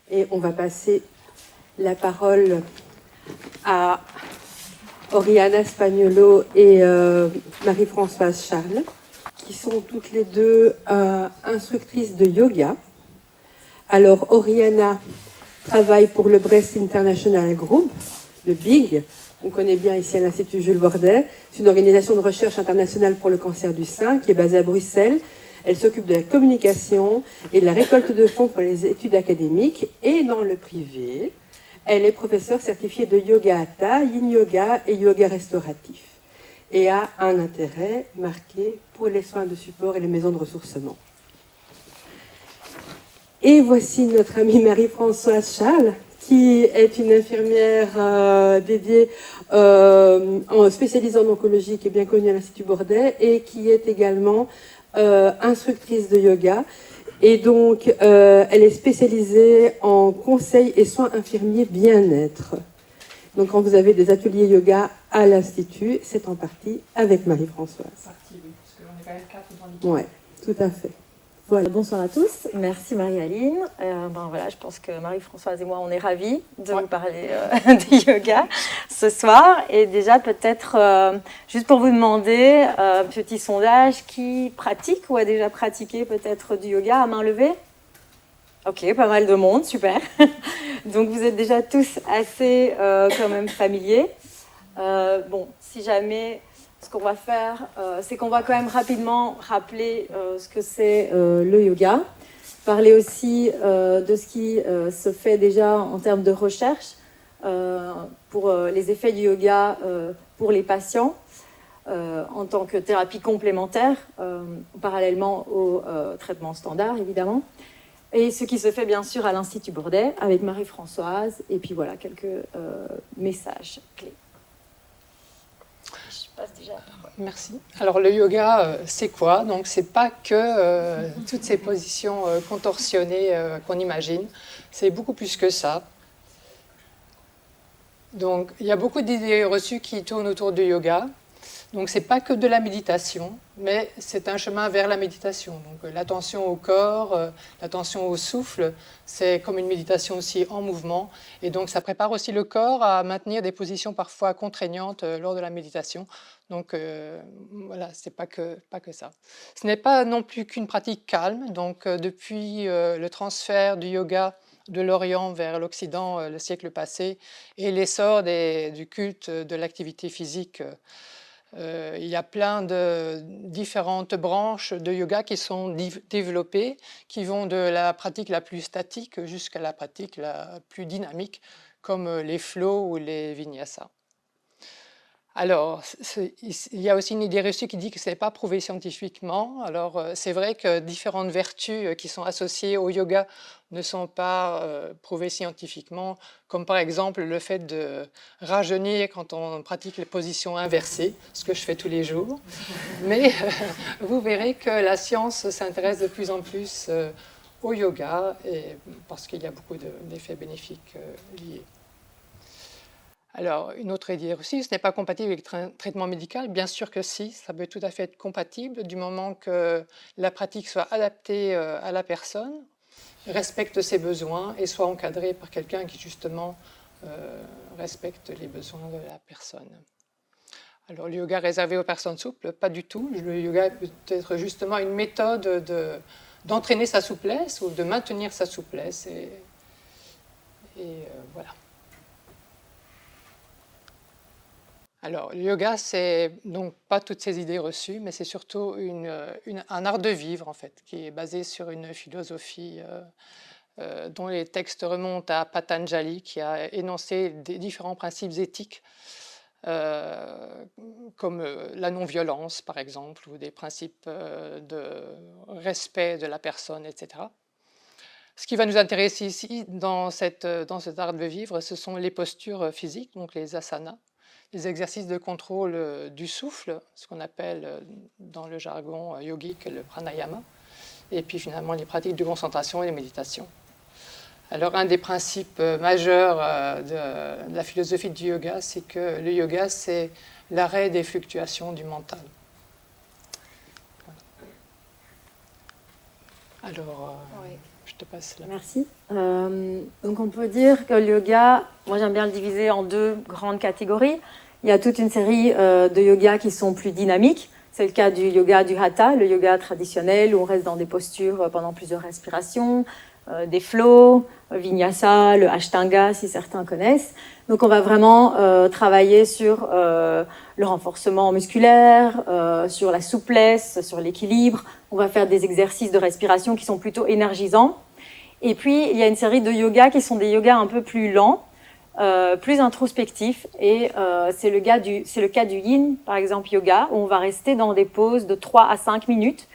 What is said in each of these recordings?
Et on va passer la parole à Oriana Spagnolo et Marie-Françoise Charles, qui sont toutes les deux instructrices de yoga. Alors, Oriana travaille pour le Brest International Group, le BIG, on connaît bien ici à l'Institut Jules Bordet. C'est une organisation de recherche internationale pour le cancer du sein qui est basée à Bruxelles. Elle s'occupe de la communication et de la récolte de fonds pour les études académiques. Et dans le privé, elle est professeure certifiée de yoga hatha, yin yoga et yoga restauratif. Et a un intérêt marqué pour les soins de support et les maisons de ressourcement. Et voici notre amie Marie-Françoise Charles, qui est une infirmière dédiée, spécialisée en oncologie, qui est bien connue à l'Institut Bordet, et qui est également instructrice de yoga. Et donc, elle est spécialisée en conseils et soins infirmiers bien-être. Donc, quand vous avez des ateliers yoga à l'Institut, c'est en partie avec Marie-Françoise. Oui, parce qu'on est quand même 4 dans l'équipe. Oui, tout à fait. Voilà. Bonsoir à tous, merci Marie-Aline. Voilà, je pense que Marie-Françoise et moi, on est ravis de vous parler de yoga ce soir. Et déjà, peut-être, juste pour vous demander, un petit sondage, qui pratique ou a déjà pratiqué peut-être du yoga à main levée? Ok, pas mal de monde, super. Donc, vous êtes déjà tous assez quand même familiers. Bon, si jamais... Ce qu'on va faire, c'est qu'on va quand même rapidement rappeler ce que c'est le yoga, parler aussi de ce qui se fait déjà en termes de recherche pour les effets du yoga pour les patients en tant que thérapie complémentaire, parallèlement au traitement standard, évidemment. Et ce qui se fait bien sûr à l'Institut Bordet avec Marie-Françoise, et puis voilà, quelques messages clés. Merci. Alors le yoga, c'est quoi? Donc c'est pas que toutes ces positions contorsionnées qu'on imagine. C'est beaucoup plus que ça. Donc il y a beaucoup d'idées reçues qui tournent autour du yoga. Donc c'est pas que de la méditation, mais c'est un chemin vers la méditation. Donc l'attention au corps, l'attention au souffle, c'est comme une méditation aussi en mouvement. Et donc ça prépare aussi le corps à maintenir des positions parfois contraignantes lors de la méditation. Donc voilà, c'est pas que ça. Ce n'est pas non plus qu'une pratique calme. Donc depuis le transfert du yoga de l'Orient vers l'Occident le siècle passé et l'essor du culte de l'activité physique, il y a plein de différentes branches de yoga qui sont développées, qui vont de la pratique la plus statique jusqu'à la pratique la plus dynamique, comme les flows ou les vinyasas. Alors, il y a aussi une idée reçue qui dit que ce n'est pas prouvé scientifiquement. Alors, c'est vrai que différentes vertus qui sont associées au yoga ne sont pas prouvées scientifiquement, comme par exemple le fait de rajeunir quand on pratique les positions inversées, ce que je fais tous les jours. Mais vous verrez que la science s'intéresse de plus en plus au yoga, parce qu'il y a beaucoup d'effets bénéfiques liés. Alors, une autre idée aussi, ce n'est pas compatible avec le traitement médical. Bien sûr que si, ça peut tout à fait être compatible du moment que la pratique soit adaptée à la personne, respecte ses besoins et soit encadrée par quelqu'un qui justement respecte les besoins de la personne. Alors, le yoga réservé aux personnes souples, pas du tout. Le yoga peut être justement une méthode d'entraîner sa souplesse ou de maintenir sa souplesse. Et voilà. Alors, le yoga, c'est donc pas toutes ces idées reçues, mais c'est surtout un art de vivre, en fait, qui est basé sur une philosophie dont les textes remontent à Patanjali, qui a énoncé des différents principes éthiques, comme la non-violence, par exemple, ou des principes de respect de la personne, etc. Ce qui va nous intéresser ici, dans cet art de vivre, ce sont les postures physiques, donc les asanas, les exercices de contrôle du souffle, ce qu'on appelle dans le jargon yogique le pranayama, et puis finalement les pratiques de concentration et de méditation. Alors un des principes majeurs de la philosophie du yoga, c'est que le yoga, c'est l'arrêt des fluctuations du mental. Alors, Oui. je te passe là. Merci. Donc on peut dire que le yoga, moi j'aime bien le diviser en deux grandes catégories. Il y a toute une série de yogas qui sont plus dynamiques. C'est le cas du yoga du hatha, le yoga traditionnel où on reste dans des postures pendant plusieurs respirations, des flows, vinyasa, le ashtanga si certains connaissent. Donc on va vraiment travailler sur le renforcement musculaire, sur la souplesse, sur l'équilibre. On va faire des exercices de respiration qui sont plutôt énergisants. Et puis il y a une série de yogas qui sont des yogas un peu plus lents, plus introspectifs. Et c'est le cas du yin, par exemple, yoga, où on va rester dans des pauses de 3 à 5 minutes.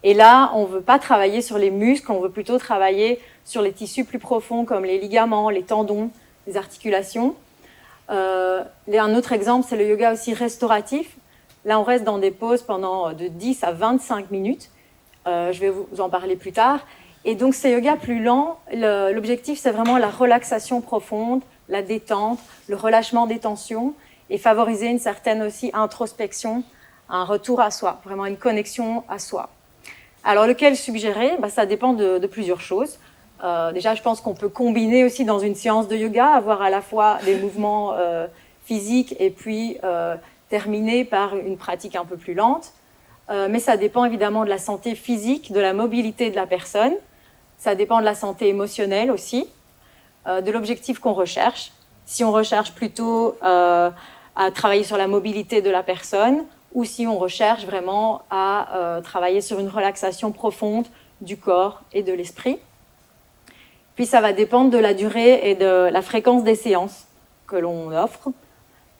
Et là, on ne veut pas travailler sur les muscles, on veut plutôt travailler sur les tissus plus profonds comme les ligaments, les tendons, les articulations. Un autre exemple, c'est le yoga aussi restauratif. Là, on reste dans des pauses pendant de 10 à 25 minutes. Je vais vous en parler plus tard. Et donc, ces yogas plus lents, l'objectif, c'est vraiment la relaxation profonde, la détente, le relâchement des tensions et favoriser une certaine aussi introspection, un retour à soi, vraiment une connexion à soi. Alors, lequel suggérer ? Ça dépend de plusieurs choses. Déjà, je pense qu'on peut combiner aussi dans une séance de yoga, avoir à la fois des mouvements physiques et puis terminer par une pratique un peu plus lente. Mais ça dépend évidemment de la santé physique, de la mobilité de la personne. Ça dépend de la santé émotionnelle aussi, de l'objectif qu'on recherche. Si on recherche plutôt à travailler sur la mobilité de la personne ou si on recherche vraiment à travailler sur une relaxation profonde du corps et de l'esprit. Puis ça va dépendre de la durée et de la fréquence des séances que l'on offre.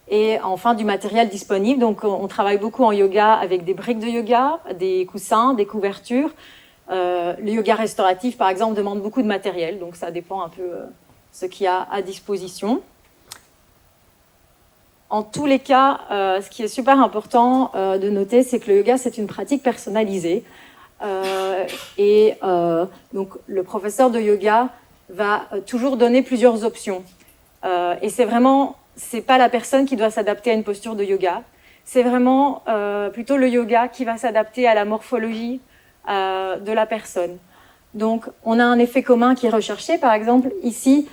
Et enfin, du matériel disponible. Donc, on travaille beaucoup en yoga avec des briques de yoga, des coussins, des couvertures. Le yoga restauratif, par exemple, demande beaucoup de matériel. Donc, ça dépend un peu ce qu'il y a à disposition. En tous les cas, ce qui est super important de noter, c'est que le yoga, c'est une pratique personnalisée. Donc, le professeur de yoga va toujours donner plusieurs options. Et c'est pas la personne qui doit s'adapter à une posture de yoga. C'est vraiment plutôt le yoga qui va s'adapter à la morphologie de la personne. Donc, on a un effet commun qui est recherché. Par exemple, ici,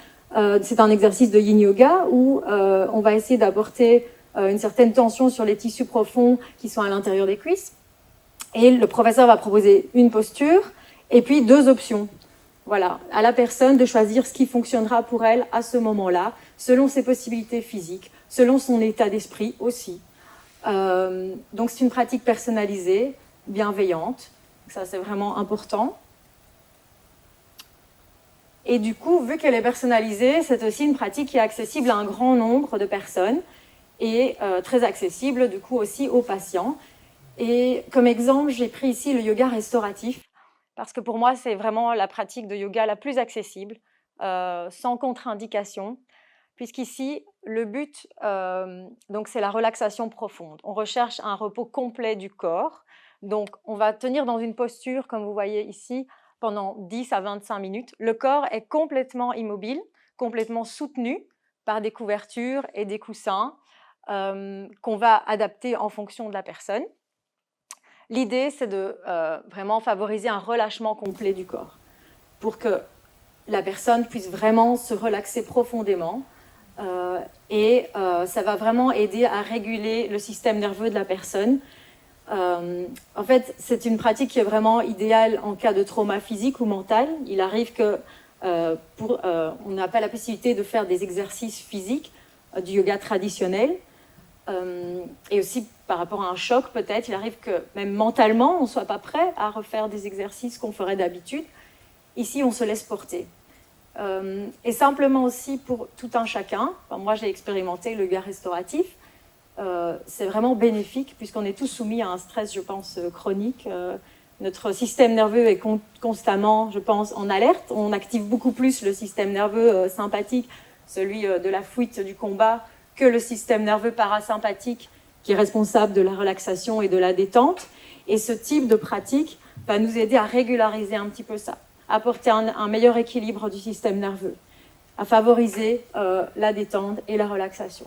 c'est un exercice de yin yoga où on va essayer d'apporter une certaine tension sur les tissus profonds qui sont à l'intérieur des cuisses. Et le professeur va proposer une posture et puis 2 options. Voilà, à la personne de choisir ce qui fonctionnera pour elle à ce moment-là, selon ses possibilités physiques, selon son état d'esprit aussi. Donc c'est une pratique personnalisée, bienveillante. Ça, c'est vraiment important. Et du coup, vu qu'elle est personnalisée, c'est aussi une pratique qui est accessible à un grand nombre de personnes et très accessible, du coup, aussi aux patients. Et comme exemple, j'ai pris ici le yoga restauratif, parce que pour moi, c'est vraiment la pratique de yoga la plus accessible, sans contre-indication, puisqu'ici, le but, donc, c'est la relaxation profonde. On recherche un repos complet du corps. Donc, on va tenir dans une posture, comme vous voyez ici, pendant 10 à 25 minutes. Le corps est complètement immobile, complètement soutenu par des couvertures et des coussins qu'on va adapter en fonction de la personne. L'idée, c'est de vraiment favoriser un relâchement complet du corps pour que la personne puisse vraiment se relaxer profondément ça va vraiment aider à réguler le système nerveux de la personne. En fait, c'est une pratique qui est vraiment idéale en cas de trauma physique ou mental. Il arrive que on n'a pas la possibilité de faire des exercices physiques du yoga traditionnel. Et aussi par rapport à un choc peut-être, il arrive que même mentalement on ne soit pas prêt à refaire des exercices qu'on ferait d'habitude. Ici on se laisse porter. Et simplement aussi pour tout un chacun, moi j'ai expérimenté le yoga restauratif, c'est vraiment bénéfique puisqu'on est tous soumis à un stress, je pense, chronique. Notre système nerveux est constamment, je pense, en alerte. On active beaucoup plus le système nerveux sympathique, celui de la fuite, du combat, que le système nerveux parasympathique qui est responsable de la relaxation et de la détente. Et ce type de pratique va nous aider à régulariser un petit peu ça, à apporter un meilleur équilibre du système nerveux, à favoriser la détente et la relaxation.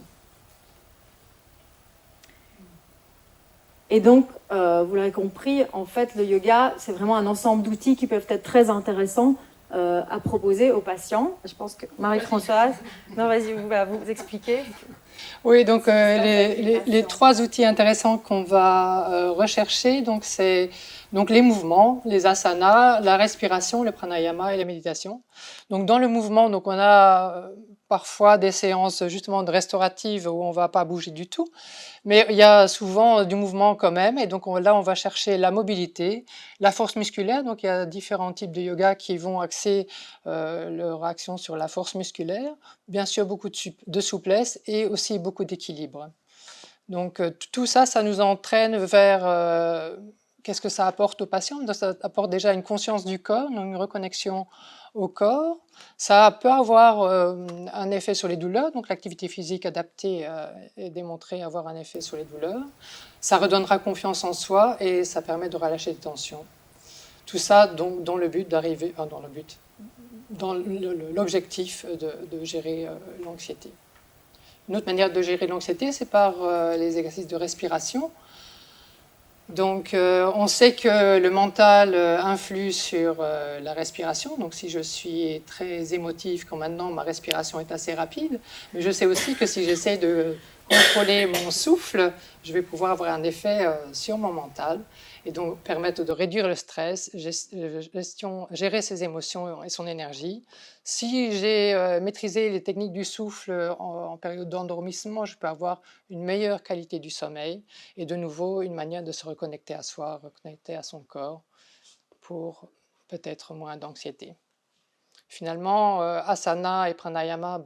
Et donc, vous l'avez compris, en fait, le yoga, c'est vraiment un ensemble d'outils qui peuvent être très intéressants à proposer aux patients. Je pense que Marie-Françoise, non, vas-y, vous expliquer. Oui, donc les 3 outils intéressants qu'on va rechercher, donc c'est donc les mouvements, les asanas, la respiration, le pranayama et la méditation. Donc dans le mouvement, donc on a parfois des séances justement de restauratives où on ne va pas bouger du tout, mais il y a souvent du mouvement quand même, et donc là on va chercher la mobilité, la force musculaire. Donc il y a différents types de yoga qui vont axer leur action sur la force musculaire, bien sûr beaucoup de souplesse et aussi beaucoup d'équilibre. Donc tout ça, ça nous entraîne vers qu'est-ce que ça apporte aux patients? Ça apporte déjà une conscience du corps, donc une reconnexion au corps. Ça peut avoir un effet sur les douleurs, donc l'activité physique adaptée est démontrée avoir un effet sur les douleurs. Ça redonnera confiance en soi et ça permet de relâcher des tensions. Tout ça donc dans le but d'arriver, enfin, dans l'objectif de gérer l'anxiété. Une autre manière de gérer l'anxiété, c'est par les exercices de respiration. Donc, on sait que le mental influe sur la respiration. Donc, si je suis très émotive, comme maintenant, ma respiration est assez rapide. Mais je sais aussi que si j'essaie de contrôler mon souffle, je vais pouvoir avoir un effet sur mon mental et donc permettre de réduire le stress, gérer ses émotions et son énergie. Si j'ai maîtrisé les techniques du souffle en période d'endormissement, je peux avoir une meilleure qualité du sommeil et de nouveau une manière de se reconnecter à soi, reconnecter à son corps pour peut-être moins d'anxiété. Finalement, asana et pranayama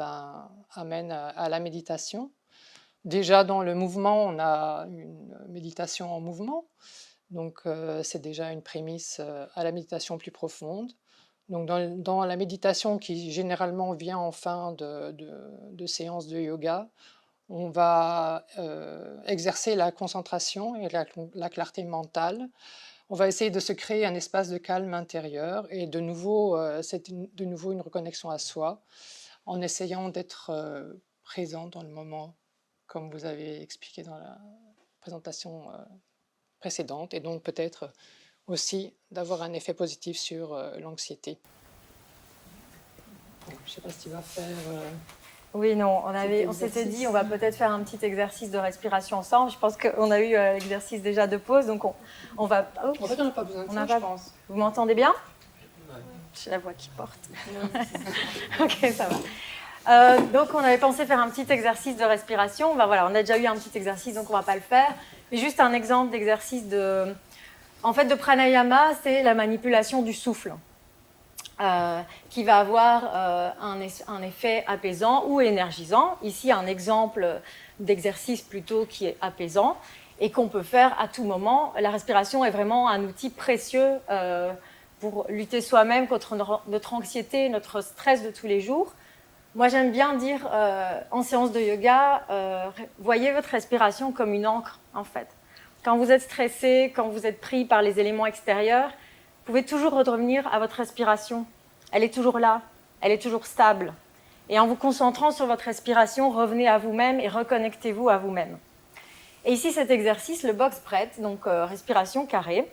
amènent à la méditation. Déjà dans le mouvement, on a une méditation en mouvement. Donc, c'est déjà une prémisse à la méditation plus profonde. Donc, dans la méditation qui généralement vient en fin de séance de yoga, on va exercer la concentration et la clarté mentale. On va essayer de se créer un espace de calme intérieur et de nouveau, c'est de nouveau une reconnexion à soi en essayant d'être présent dans le moment, comme vous avez expliqué dans la présentation précédente, et donc peut-être aussi d'avoir un effet positif sur l'anxiété. Je ne sais pas si tu vas faire... Oui, non, on s'était dit on va peut-être faire un petit exercice de respiration ensemble. Je pense qu'on a eu l'exercice déjà de pause, donc on va... Oups, en fait, on n'a pas besoin de ça, je pense. Vous m'entendez bien? J'ai la voix qui porte. Ok, ça va. Donc, on avait pensé faire un petit exercice de respiration. Voilà, on a déjà eu un petit exercice, donc on ne va pas le faire. Mais juste un exemple d'exercice de pranayama, c'est la manipulation du souffle, qui va avoir un effet apaisant ou énergisant. Ici, un exemple d'exercice plutôt qui est apaisant et qu'on peut faire à tout moment. La respiration est vraiment un outil précieux pour lutter soi-même contre notre anxiété, notre stress de tous les jours. Moi, j'aime bien dire en séance de yoga, voyez votre respiration comme une encre, en fait. Quand vous êtes stressé, quand vous êtes pris par les éléments extérieurs, vous pouvez toujours revenir à votre respiration. Elle est toujours là, elle est toujours stable. Et en vous concentrant sur votre respiration, revenez à vous-même et reconnectez-vous à vous-même. Et ici, cet exercice, le box breath, donc respiration carrée.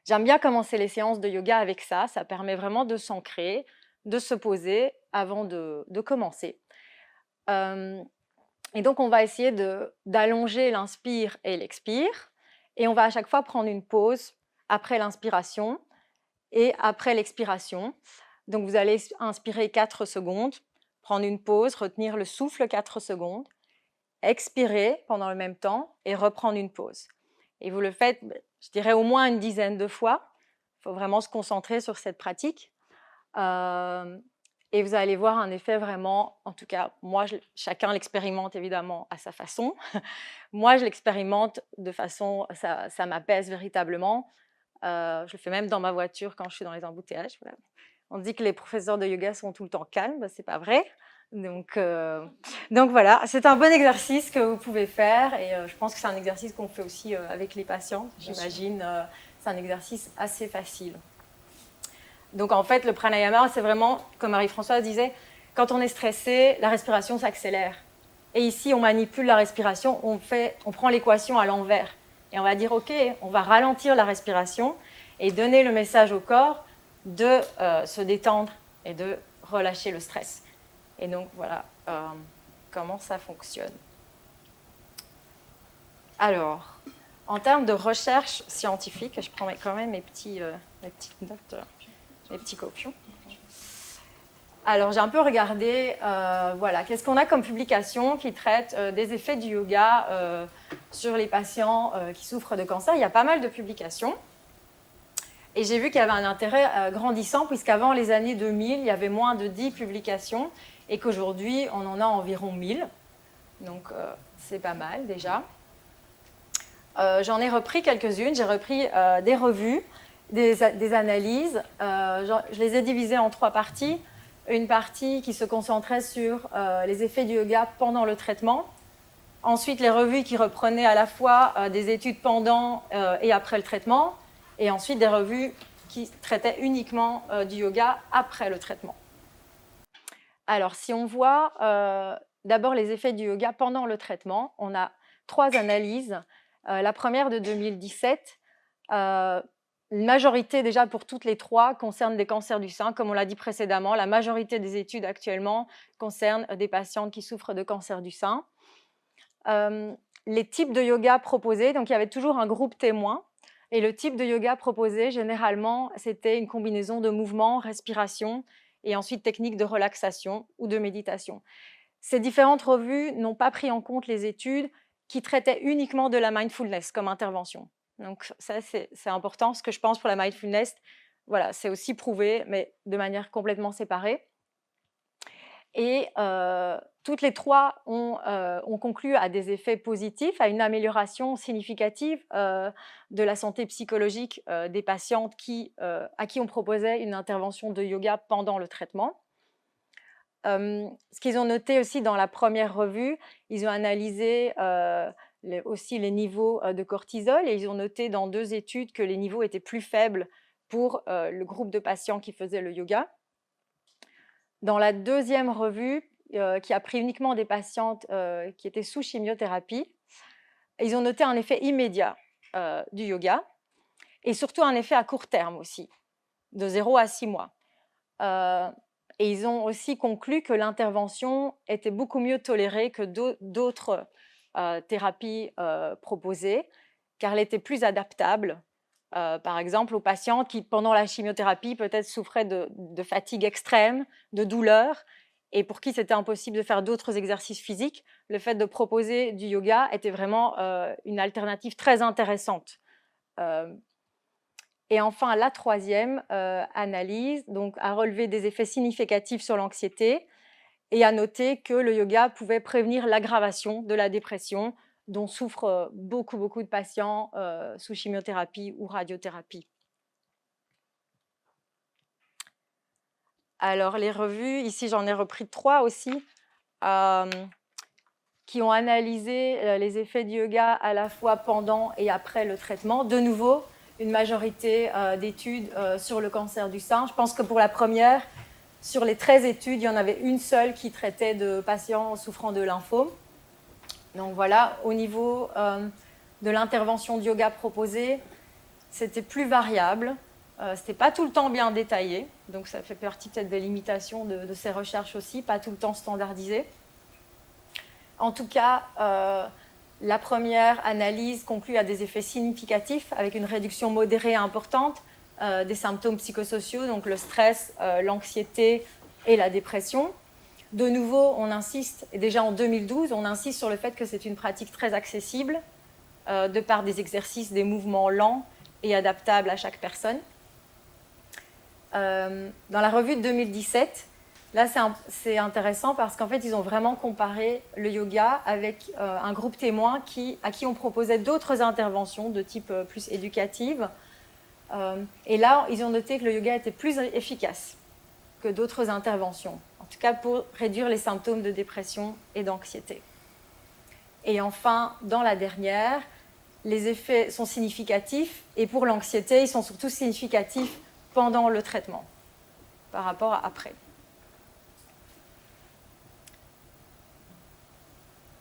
J'aime bien commencer les séances de yoga avec ça. Ça permet vraiment de s'ancrer, de se poser avant de commencer. Et donc, on va essayer d'allonger l'inspire et l'expire. Et on va à chaque fois prendre une pause après l'inspiration et après l'expiration. Donc, vous allez inspirer 4 secondes, prendre une pause, retenir le souffle 4 secondes, expirer pendant le même temps et reprendre une pause. Et vous le faites, je dirais, au moins une dizaine de fois. Il faut vraiment se concentrer sur cette pratique. Et vous allez voir un effet vraiment, en tout cas, chacun l'expérimente évidemment à sa façon. Moi, je l'expérimente de façon, ça m'apaise véritablement. Je le fais même dans ma voiture quand je suis dans les embouteillages. Voilà. On dit que les professeurs de yoga sont tout le temps calmes, c'est pas vrai. Donc voilà, c'est un bon exercice que vous pouvez faire et je pense que c'est un exercice qu'on fait aussi avec les patients, j'imagine. C'est un exercice assez facile. Donc en fait, le pranayama, c'est vraiment, comme Marie-Françoise disait, quand on est stressé, la respiration s'accélère. Et ici, on manipule la respiration, on prend l'équation à l'envers. Et on va dire, OK, on va ralentir la respiration et donner le message au corps de se détendre et de relâcher le stress. Et donc, voilà comment ça fonctionne. Alors, en termes de recherche scientifique, je prends quand même mes petites notes, mes petits copions. Alors, j'ai un peu regardé, voilà, qu'est-ce qu'on a comme publication qui traite des effets du yoga sur les patients qui souffrent de cancer. Il y a pas mal de publications. Et j'ai vu qu'il y avait un intérêt grandissant, puisqu'avant les années 2000, il y avait moins de 10 publications, et qu'aujourd'hui, on en a environ 1000. Donc, c'est pas mal déjà. J'en ai repris quelques-unes. J'ai repris des revues, des analyses. Je les ai divisées en 3 parties. Une partie qui se concentrait sur les effets du yoga pendant le traitement. Ensuite, les revues qui reprenaient à la fois des études pendant et après le traitement. Et ensuite, des revues qui traitaient uniquement du yoga après le traitement. Alors, si on voit d'abord les effets du yoga pendant le traitement, on a 3 analyses. La première de 2017, une majorité déjà pour toutes les 3 concerne des cancers du sein. Comme on l'a dit précédemment, la majorité des études actuellement concernent des patientes qui souffrent de cancer du sein. Les types de yoga proposés, donc il y avait toujours un groupe témoin. Et le type de yoga proposé, généralement, c'était une combinaison de mouvements, respiration et ensuite techniques de relaxation ou de méditation. Ces différentes revues n'ont pas pris en compte les études qui traitaient uniquement de la mindfulness comme intervention. Donc ça, c'est important, ce que je pense pour la mindfulness, voilà, c'est aussi prouvé, mais de manière complètement séparée. Et toutes les 3 ont conclu à des effets positifs, à une amélioration significative de la santé psychologique des patientes à qui on proposait une intervention de yoga pendant le traitement. Ce qu'ils ont noté aussi dans la première revue, ils ont analysé aussi les niveaux de cortisol et ils ont noté dans 2 études que les niveaux étaient plus faibles pour le groupe de patients qui faisaient le yoga. Dans la deuxième revue, qui a pris uniquement des patientes qui étaient sous chimiothérapie, ils ont noté un effet immédiat du yoga et surtout un effet à court terme aussi, de 0 à 6 mois. Et ils ont aussi conclu que l'intervention était beaucoup mieux tolérée que d'autres thérapies proposées, car elle était plus adaptable. Par exemple, aux patients qui, pendant la chimiothérapie, peut-être souffraient de fatigue extrême, de douleur, et pour qui c'était impossible de faire d'autres exercices physiques, le fait de proposer du yoga était vraiment une alternative très intéressante. Et enfin, la troisième analyse donc, a relevé des effets significatifs sur l'anxiété et a noté que le yoga pouvait prévenir l'aggravation de la dépression dont souffrent beaucoup de patients sous chimiothérapie ou radiothérapie. Alors, les revues, ici j'en ai repris 3 aussi, qui ont analysé les effets du yoga à la fois pendant et après le traitement. De nouveau, une majorité d'études sur le cancer du sein. Je pense que pour la première, sur les 13 études, il y en avait une seule qui traitait de patients souffrant de lymphome. Donc voilà, au niveau de l'intervention de yoga proposée, c'était plus variable. Ce n'était pas tout le temps bien détaillé, donc ça fait partie peut-être des limitations de ces recherches aussi, pas tout le temps standardisé. En tout cas, la première analyse conclut à des effets significatifs avec une réduction modérée et importante des symptômes psychosociaux, donc le stress, l'anxiété et la dépression. De nouveau, on insiste, et déjà en 2012, on insiste sur le fait que c'est une pratique très accessible de par des exercices, des mouvements lents et adaptables à chaque personne. Dans la revue de 2017, là c'est intéressant parce qu'en fait ils ont vraiment comparé le yoga avec un groupe témoin à qui on proposait d'autres interventions de type plus éducative. Et là, ils ont noté que le yoga était plus efficace que d'autres interventions, en tout cas pour réduire les symptômes de dépression et d'anxiété. Et enfin, dans la dernière, les effets sont significatifs et pour l'anxiété, ils sont surtout significatifs pendant le traitement par rapport à après.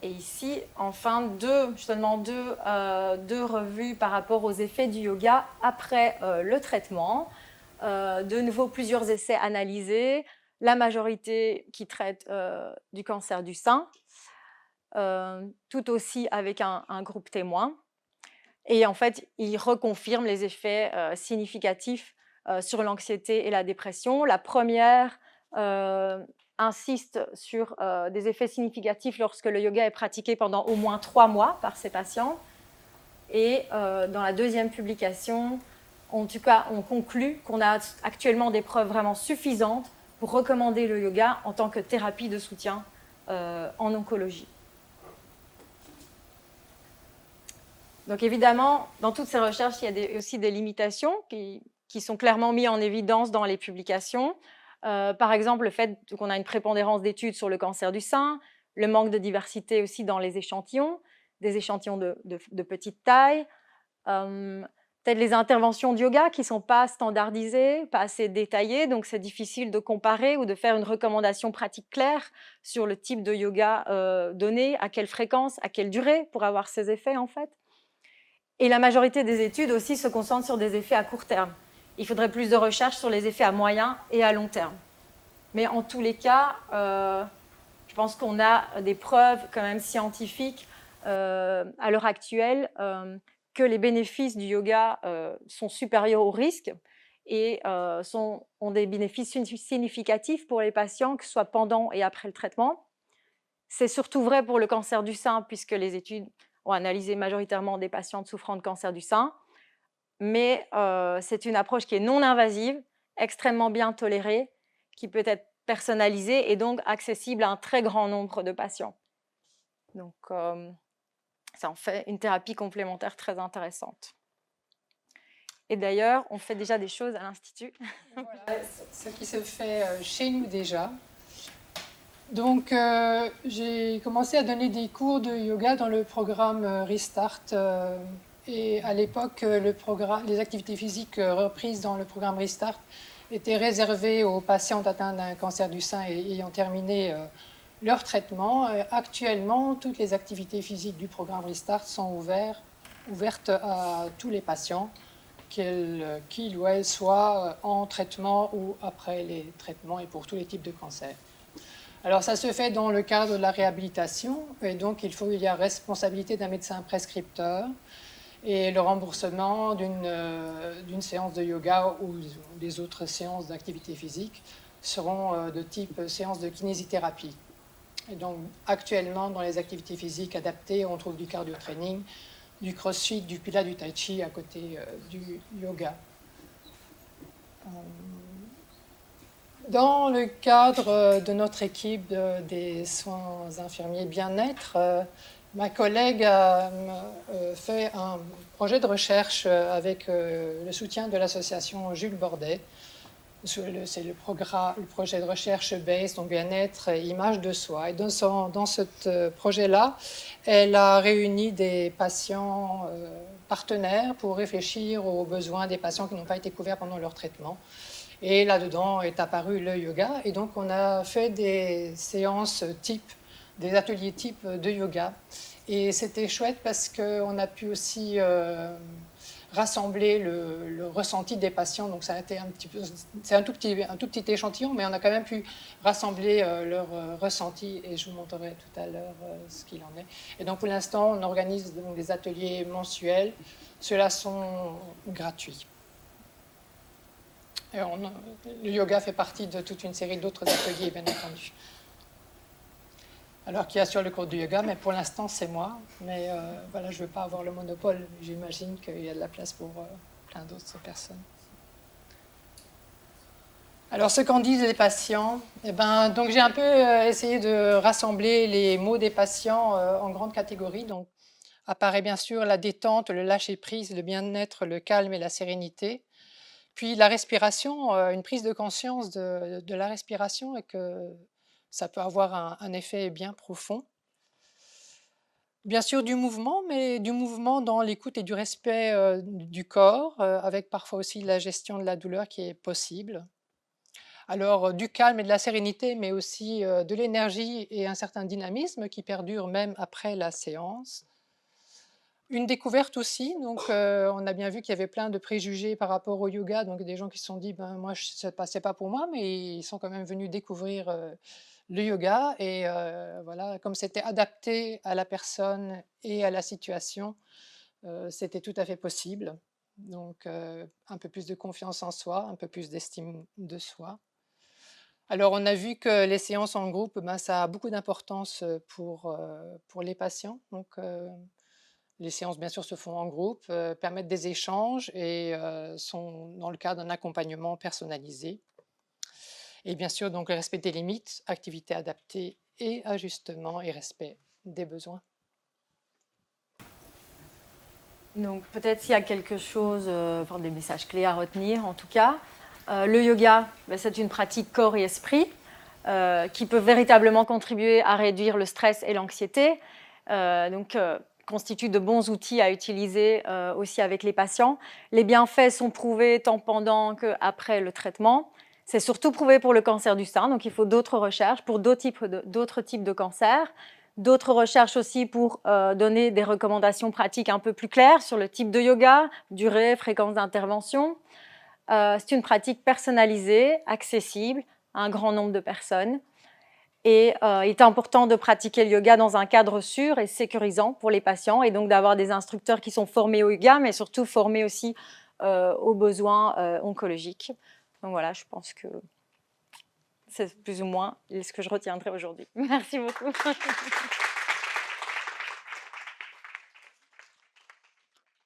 Et ici, enfin, justement deux revues par rapport aux effets du yoga après le traitement. De nouveau, plusieurs essais analysés, la majorité qui traite du cancer du sein, tout aussi avec un groupe témoin. Et en fait, ils reconfirment les effets significatifs sur l'anxiété et la dépression. La première insiste sur des effets significatifs lorsque le yoga est pratiqué pendant au moins 3 mois par ces patients. Et dans la deuxième publication, en tout cas, on conclut qu'on a actuellement des preuves vraiment suffisantes pour recommander le yoga en tant que thérapie de soutien en oncologie. Donc évidemment, dans toutes ces recherches, il y a aussi des limitations qui sont clairement mises en évidence dans les publications. Par exemple, le fait qu'on a une prépondérance d'études sur le cancer du sein, le manque de diversité aussi dans les échantillons, des échantillons de petite taille, peut-être les interventions de yoga qui ne sont pas standardisées, pas assez détaillées, donc c'est difficile de comparer ou de faire une recommandation pratique claire sur le type de yoga donné, à quelle fréquence, à quelle durée pour avoir ces effets en fait. Et la majorité des études aussi se concentrent sur des effets à court terme. Il faudrait plus de recherche sur les effets à moyen et à long terme. Mais en tous les cas, je pense qu'on a des preuves quand même scientifiques à l'heure actuelle que les bénéfices du yoga sont supérieurs aux risques et ont des bénéfices significatifs pour les patients, que ce soit pendant et après le traitement. C'est surtout vrai pour le cancer du sein, puisque les études ont analysé majoritairement des patientes souffrant de cancer du sein, mais c'est une approche qui est non invasive, extrêmement bien tolérée, qui peut être personnalisée et donc accessible à un très grand nombre de patients. Donc, ça en fait une thérapie complémentaire très intéressante. Et d'ailleurs, on fait déjà des choses à l'Institut. Voilà ce qui se fait chez nous déjà. Donc, j'ai commencé à donner des cours de yoga dans le programme Restart. Et à l'époque, les activités physiques reprises dans le programme Restart étaient réservées aux patientes atteintes d'un cancer du sein et ayant terminé leur traitement. Actuellement, toutes les activités physiques du programme Restart sont ouvertes à tous les patients, qu'ils ou elles soient en traitement ou après les traitements et pour tous les types de cancers. Alors ça se fait dans le cadre de la réhabilitation et donc il y a responsabilité d'un médecin prescripteur et le remboursement d'une séance de yoga ou des autres séances d'activité physique seront de type séance de kinésithérapie. Et donc actuellement dans les activités physiques adaptées, on trouve du cardio training, du crossfit, du pilates, du tai chi à côté du yoga. Dans le cadre de notre équipe des soins infirmiers bien-être, ma collègue a fait un projet de recherche avec le soutien de l'association Jules Bordet. C'est le projet de recherche BASE, donc bien-être et image de soi. Et dans ce projet-là, elle a réuni des patients partenaires pour réfléchir aux besoins des patients qui n'ont pas été couverts pendant leur traitement. Et là-dedans est apparu le yoga. Et donc, on a fait des séances type, des ateliers type de yoga. Et c'était chouette parce qu'on a pu aussi rassembler le ressenti des patients. Donc, ça a été c'est un tout petit échantillon, mais on a quand même pu rassembler leur ressenti. Et je vous montrerai tout à l'heure ce qu'il en est. Et donc, pour l'instant, on organise donc des ateliers mensuels. Ceux-là sont gratuits. Et le yoga fait partie de toute une série d'autres ateliers, bien entendu. Alors qui assure le cours du yoga, mais pour l'instant, c'est moi. Mais voilà, je ne veux pas avoir le monopole. J'imagine qu'il y a de la place pour plein d'autres personnes. Alors, ce qu'en disent les patients, donc j'ai un peu essayé de rassembler les mots des patients en grandes catégories. Donc, apparaît bien sûr la détente, le lâcher-prise, le bien-être, le calme et la sérénité. Puis la respiration, une prise de conscience de la respiration et que ça peut avoir un effet bien profond. Bien sûr du mouvement, mais du mouvement dans l'écoute et du respect du corps, avec parfois aussi la gestion de la douleur qui est possible. Alors, du calme et de la sérénité, mais aussi de l'énergie et un certain dynamisme qui perdure même après la séance. Une découverte aussi, donc on a bien vu qu'il y avait plein de préjugés par rapport au yoga, donc des gens qui se sont dit, ben moi ça ne passait pas pour moi, mais ils sont quand même venus découvrir le yoga et voilà, comme c'était adapté à la personne et à la situation, c'était tout à fait possible. Donc un peu plus de confiance en soi, un peu plus d'estime de soi. Alors on a vu que les séances en groupe, ben, ça a beaucoup d'importance pour les patients. Donc les séances, bien sûr, se font en groupe, permettent des échanges et sont dans le cadre d'un accompagnement personnalisé. Et bien sûr, donc, le respect des limites, activités adaptées et ajustement et respect des besoins. Donc peut-être s'il y a quelque chose, enfin, des messages clés à retenir en tout cas. Le yoga, ben, c'est une pratique corps et esprit qui peut véritablement contribuer à réduire le stress et l'anxiété. Donc constitue de bons outils à utiliser aussi avec les patients. Les bienfaits sont prouvés tant pendant qu'après le traitement. C'est surtout prouvé pour le cancer du sein, donc il faut d'autres recherches pour d'autres types de cancers. D'autres recherches aussi pour donner des recommandations pratiques un peu plus claires sur le type de yoga, durée, fréquence d'intervention. C'est une pratique personnalisée, accessible à un grand nombre de personnes. Et il est important de pratiquer le yoga dans un cadre sûr et sécurisant pour les patients et donc d'avoir des instructeurs qui sont formés au yoga, mais surtout formés aussi aux besoins oncologiques. Donc voilà, je pense que c'est plus ou moins ce que je retiendrai aujourd'hui. Merci beaucoup.